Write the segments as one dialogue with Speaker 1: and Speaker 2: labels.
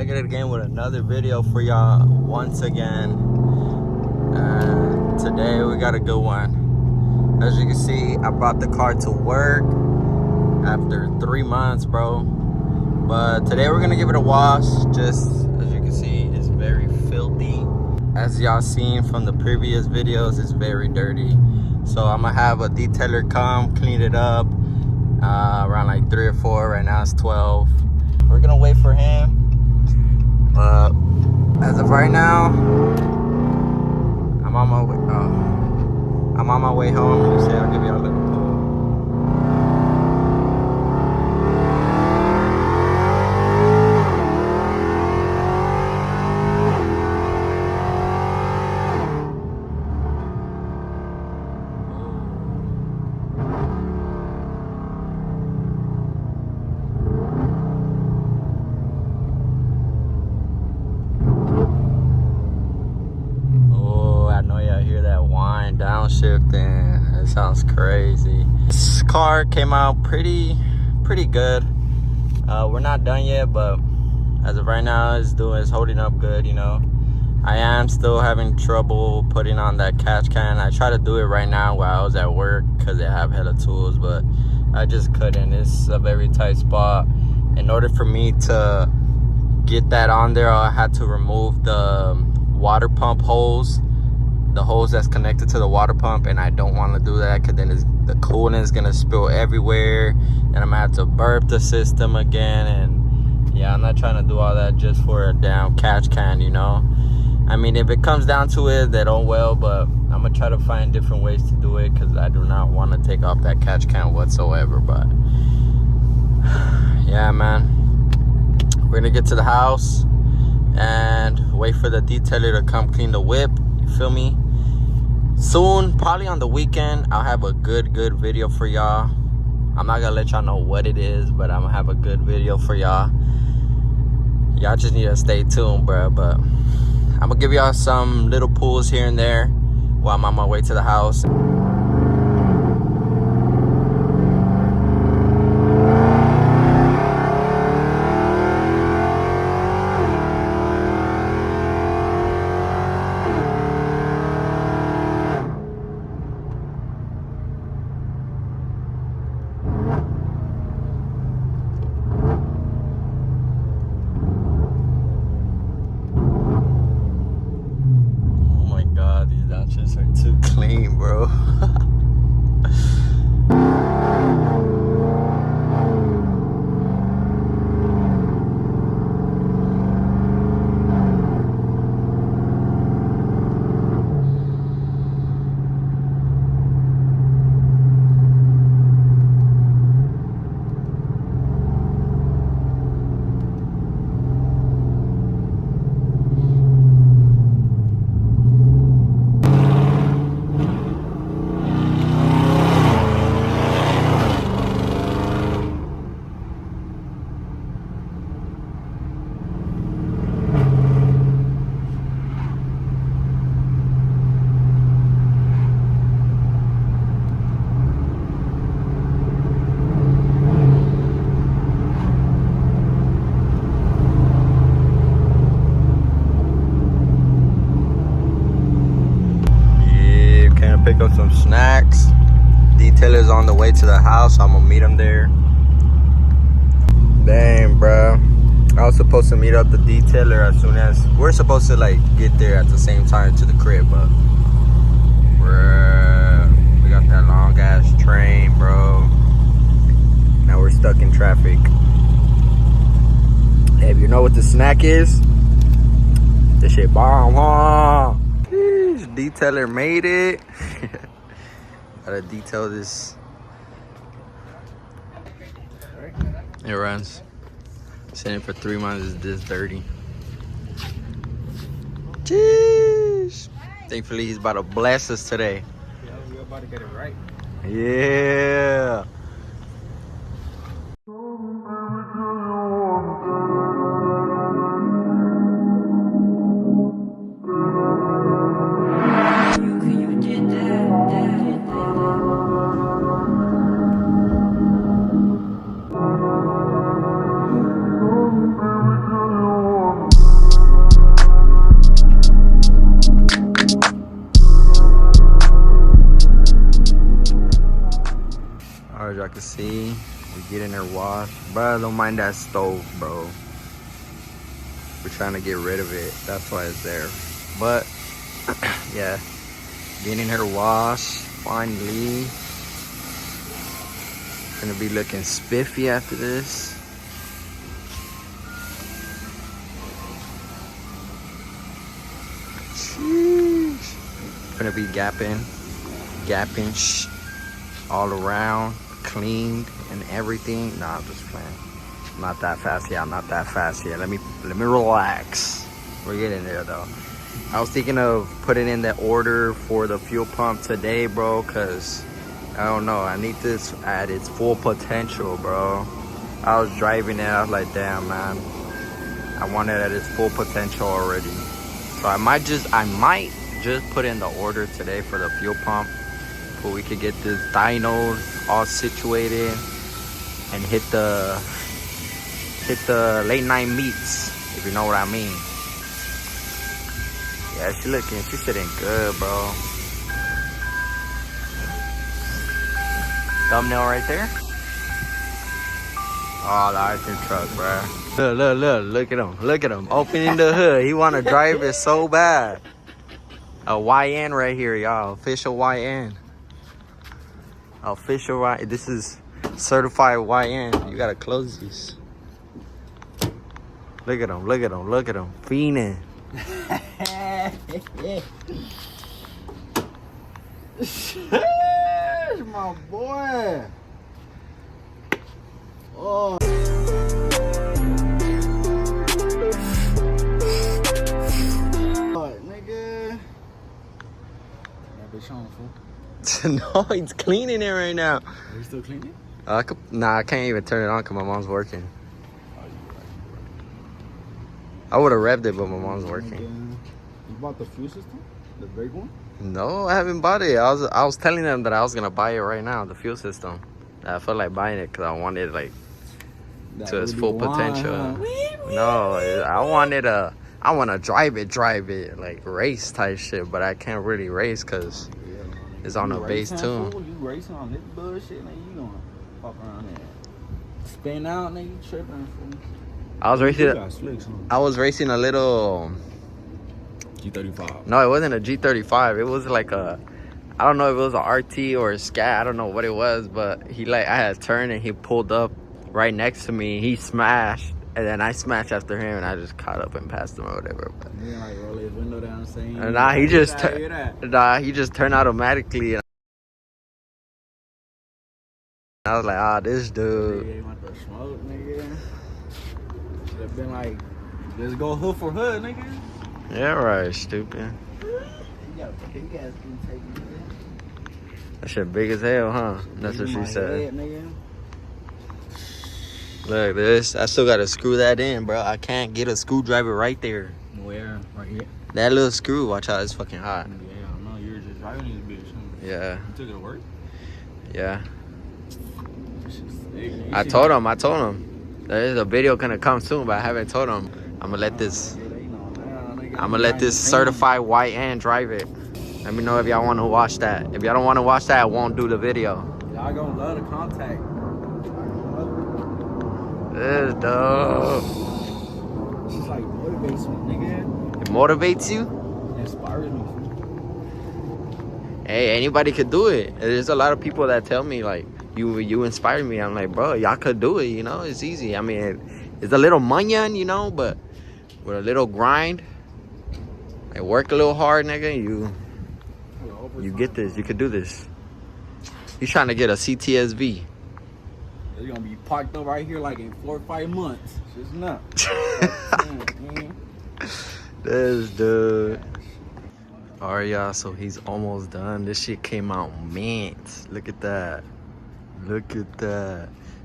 Speaker 1: back at it again with another video for y'all once again. Today we got a good one. As you can see, I brought the car to work after 3 months, bro. But today we're gonna give it a wash. Just as you can see, it's very filthy. As y'all seen from the previous videos, it's very dirty. So I'm gonna have a detailer come clean it up around like 3 or 4. Right now it's 12. We're gonna wait for him. As of right now, I'm on my way. I'm on my way home. Let me see. I'll give you a little pull. Downshifting, it sounds crazy. This car came out pretty good. We're not done yet, but as of right now, it's holding up good. You know, I am still having trouble putting on that catch can. I try to do it right now while I was at work because they have hella tools, but I just couldn't. It's a very tight spot. In order for me to get that on there, I had to remove the water pump hose, the hose that's connected to the water pump, and I don't want to do that because then the coolant is gonna spill everywhere and I'm gonna have to burp the system again. And yeah, I'm not trying to do all that just for a damn catch can, you know. I mean, if it comes down to it, then oh well, but I'm gonna try to find different ways to do it because I do not want to take off that catch can whatsoever. But yeah, man, we're gonna get to the house and wait for the detailer to come clean the whip. You feel me? Soon, probably on the weekend, I'll have a good video for y'all. I'm not gonna let y'all know what it is, but I'm gonna have a good video for y'all. Y'all just need to stay tuned, bro. But I'm gonna give y'all some little pulls here and there while I'm on my way to the house. Are too clean, bro. Pick up some snacks. Detailer's on the way to the house, so I'm gonna meet him there. Dang, bro. I was supposed to meet up the detailer as soon as we're supposed to like get there at the same time to the crib, but bruh, we got that long ass train, bro. Now we're stuck in traffic. Hey, if you know what the snack is, this shit bomb, huh? Detailer made it. Gotta detail this. It runs. Sitting for 3 months is this dirty. Jeez. Thankfully he's about to bless us today.
Speaker 2: Yeah, we're about to get it right.
Speaker 1: Yeah. As y'all can see, we getting her washed. Bro, don't mind that stove, bro. We're trying to get rid of it. That's why it's there. But, yeah. Getting her washed, finally. Gonna be looking spiffy after this. Sheesh. Gonna be gapping all around, cleaned and everything. Nah, I'm just playing. I'm not that fast yet. I'm not that fast yet. Let me relax. We're getting there though. I was thinking of putting in that order for the fuel pump today, bro, cause I don't know. I need this at its full potential, bro. I was driving it. I was like, damn, man. I want it at its full potential already. So I might just put in the order today for the fuel pump, so we could get this dyno all situated and hit the late night meets, if you know what I mean. Yeah, she's sitting good, bro. Thumbnail right there. Oh, the ice cream truck, bro. Look at him. Opening the hood. He want to drive it so bad. A YN right here, y'all. Official YN. Official YN. This is certified YN. You gotta close these. Look at him. Fiending.
Speaker 2: My boy. Oh. Nigga. That bitch on, fool.
Speaker 1: No, he's cleaning it right now.
Speaker 2: Are you still cleaning?
Speaker 1: Nah, I can't even turn it on because my mom's working. I would have revved it, but my mom's working.
Speaker 2: You bought the fuel system? The big one?
Speaker 1: No, I haven't bought it. I was telling them that I was gonna buy it right now, the fuel system. I felt like buying it because I wanted like to its full potential. No, I want to drive it like race type shit, but I can't really race because it's on a base too.
Speaker 2: You racing on this bullshit, nigga? You gonna fuck around there, spin out, nigga? You tripping?
Speaker 1: I was racing a little
Speaker 2: G35.
Speaker 1: No, it wasn't a G35. It was like I don't know if it was a RT or a Scat. I don't know what it was, but I had turned and he pulled up right next to me. He smashed, and then I smashed after him, and I just caught up and passed him or whatever. But
Speaker 2: he didn't like roll his window down, saying.
Speaker 1: He just turned automatically. And I was like, this dude.
Speaker 2: He want the smoke, nigga. Should have been like, let's go hood for hood, nigga.
Speaker 1: Yeah, right, stupid. That shit big as hell, huh? That's what she said. Look, this. I still gotta screw that in, bro. I can't get a screwdriver right there.
Speaker 2: Where? Right here?
Speaker 1: That little screw, watch out, it's fucking hot.
Speaker 2: Yeah, I know. You were just driving this bitch, huh?
Speaker 1: Yeah.
Speaker 2: You took it to work?
Speaker 1: Yeah. I told him. There's a video gonna come soon, but I haven't told him. I'm gonna let this certified YN drive it. Let me know if y'all want to watch that. If y'all don't want to watch that, I won't do the video.
Speaker 2: Y'all gonna love the contact.
Speaker 1: This dope.
Speaker 2: It's like motivates me, nigga.
Speaker 1: It motivates you?
Speaker 2: It inspires me.
Speaker 1: Hey, anybody could do it. There's a lot of people that tell me like, you inspire me. I'm like, bro, y'all could do it, you know? It's easy. I mean, it's a little munyan, you know, but with a little grind, like work a little hard, nigga, you get this. You could do this. He's trying to get a CTSV.
Speaker 2: It's gonna be parked up right here like in 4 or 5 months. It's not.
Speaker 1: This dude. Alright, y'all, so he's almost done. This shit came out mint. Look at that.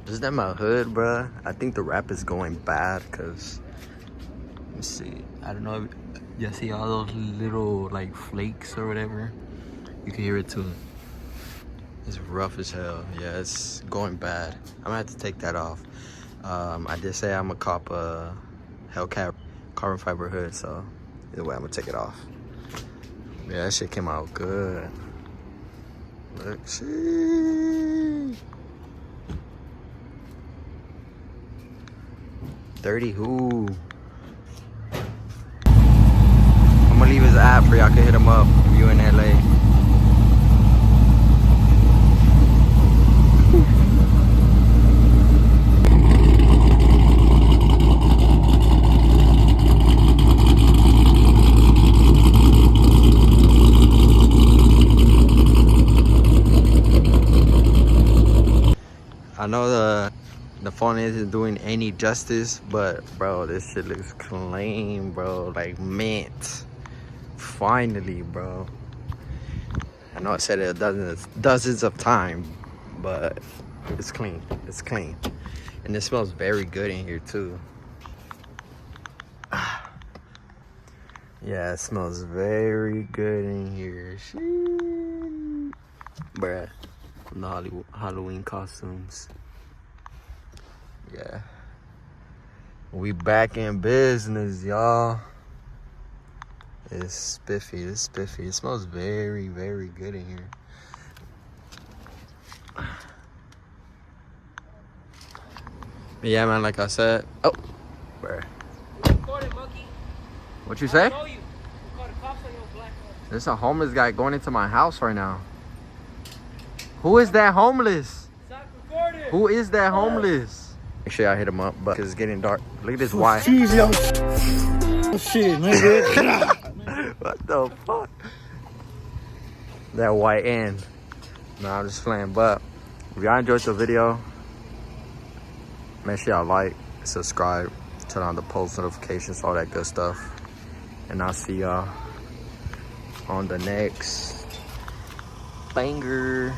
Speaker 1: Isn't that my hood, bruh? I think the wrap is going bad because, let me see. I don't know if you see all those little like flakes or whatever. You can hear it too. It's rough as hell. Yeah, it's going bad. I'm gonna have to take that off. I did say I'm gonna cop a Hellcat carbon fiber hood, so either way I'm gonna take it off. Yeah, that shit came out good. Look, see. 30 who? I'm gonna leave his app for y'all can hit him up if you in LA. I know the phone isn't doing any justice, but bro, this shit looks clean, bro. Like mint. Finally, bro. I know I said it dozens of times, but it's clean. It's clean. And it smells very good in here too. Yeah, it smells very good in here. Shit. Bruh. From the Halloween costumes. Yeah. We back in business, y'all. It's spiffy, it's spiffy. It smells very, very good in here. Yeah, man, like I said. Oh, bruh. What you say? There's a homeless guy going into my house right now. Who is that homeless? Who is that homeless? Make sure I hit him up, but because it's getting dark. Look at this white.
Speaker 2: Oh shit, nigga.
Speaker 1: What the fuck? That white end. No, I'm just playing. But if y'all enjoyed the video, make sure y'all like, subscribe, turn on the post notifications, all that good stuff. And I'll see y'all on the next banger.